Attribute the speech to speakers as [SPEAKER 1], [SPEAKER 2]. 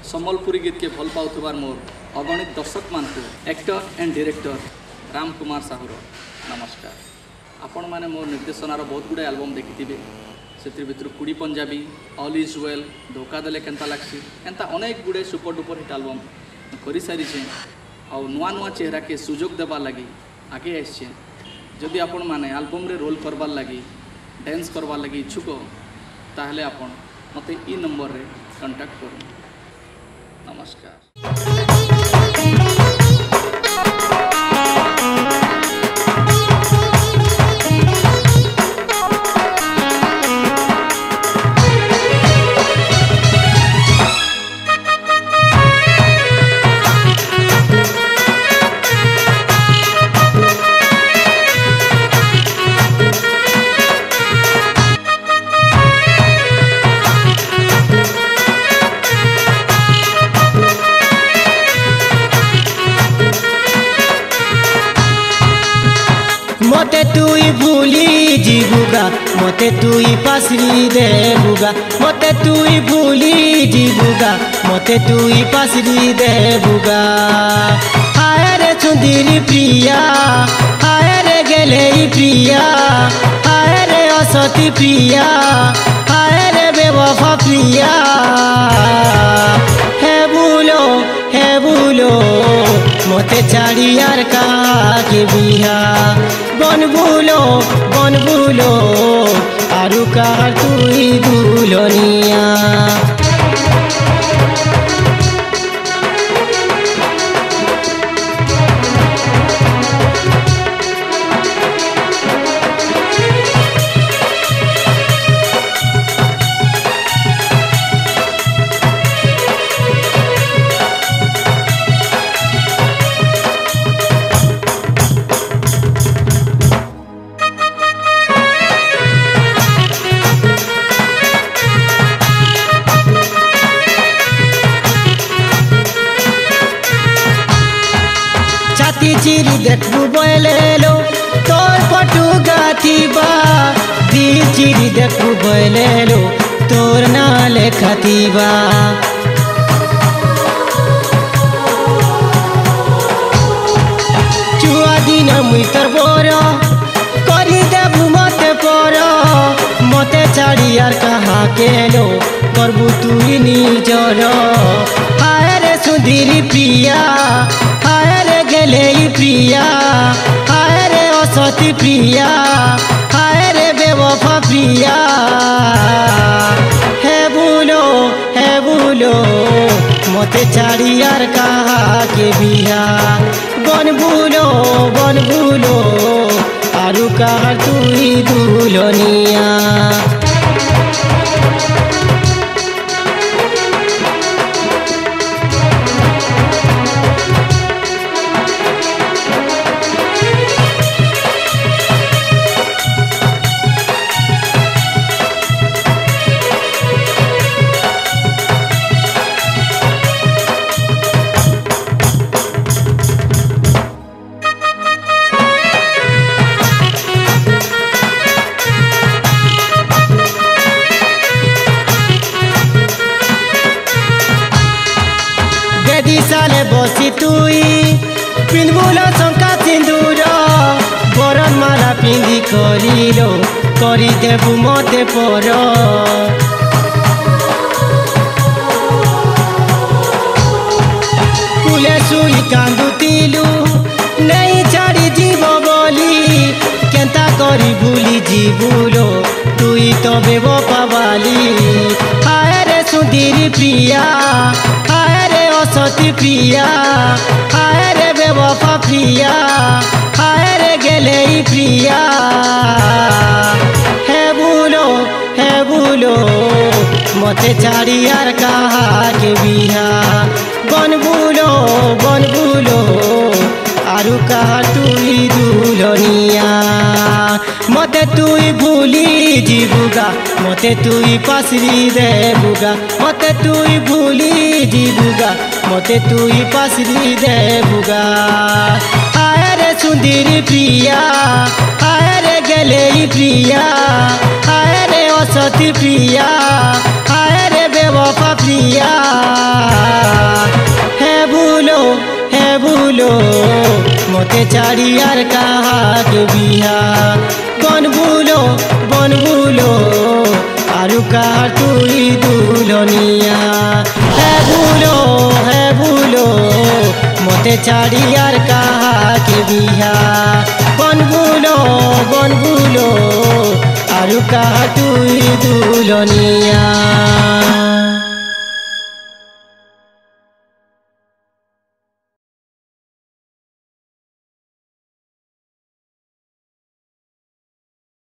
[SPEAKER 1] सम्बलपुरी गीत के भल पाउथबार मोर अगणित दर्शक मान actor and director Ram Kumar साहूर नमस्कार। आपण मैंने मोर निर्देशनार बहुत गुड़े एल्बम देखिथे से भितर कुड़ी पंजाबी ऑल इज वेल धोखा देले केंता लागसी एंता अनेक गुड़े सुपर डुपर हिट एल्बम कर सारी आ नुआ नुआ चेहरा के सुजोग देवार लगी आगे आसचे। जदि आपण मैंने एल्बम रे रोल करवार लगी डांस करवार लगी इच्छुक ताहले आपण मते ई नंबर रे कांटेक्ट करूँ। नमस्कार।
[SPEAKER 2] मते तुई भूली जीबुगा मते तुई पासरी देबुगा मते तुई भूली जीबुगा मते तुई पासरी देबुगा। हाय रे सुंदरी प्रिया हाय रे गेलेई प्रिया हाय रे असती प्रिया हाय रे बेवफा प्रिया। हे बुलो मते छाड़ी यार का के बिहा बन बुलो आरु कार तुई दुलनिया। चिरी देखबू बोलेलो तोर पटू गाथीबा दी चिरी देखबू बोलेलो तोर नाले खातीबा। चुआ दिन मुई तोर बर करी देबू मते पर मते छाड़ी यार कहा केलो करबू तुई निजर। हाय रे सुंदरी प्रिया हाय रे गेलेई प्रिया हाय रे असती प्रिया हाय रे बेवफा प्रिया। हे बुलो मते छाड़ी यार कहा के बिहा बन बुलो आरु कार तुई दुलनिया। साले बसी तुई पिंदबुलो शंका सिंदूर बरन माला पिंदी करी देबू मते पर। कुले सुई कांदुतिलु नहीं छाड़ी जीव बोली केंता करी भूली जीबुलो तुई तो बेवफा वाली। हाय रे सुंदरी प्रिया हाय रे असती प्रिया हाय रे बेवफा प्रिया हाय रे गेलेई प्रिया। हे बुलो मते छाड़ी यार कहा के बिहा बन बुलो आरु कहा तुई दुलनिया। मते तुई भूली जीबुगा मते तुई पासरी देबुगा मते तुई भूली जीबुगा मते तुई पासरी देबुगा। हाय रे सुंदरी प्रिया हाय रे गेलेई प्रिया हाय रे असती प्रिया हाय रे बेवफा प्रिया। मोते छाड़ी यार कहा के बिहा बन बुलो आरु कहा तुई दुल्हनिया है बुलो मोते छाड़ी यार कहा के बिहा बन बुलो आरु कहा तुई दुल्हनिया।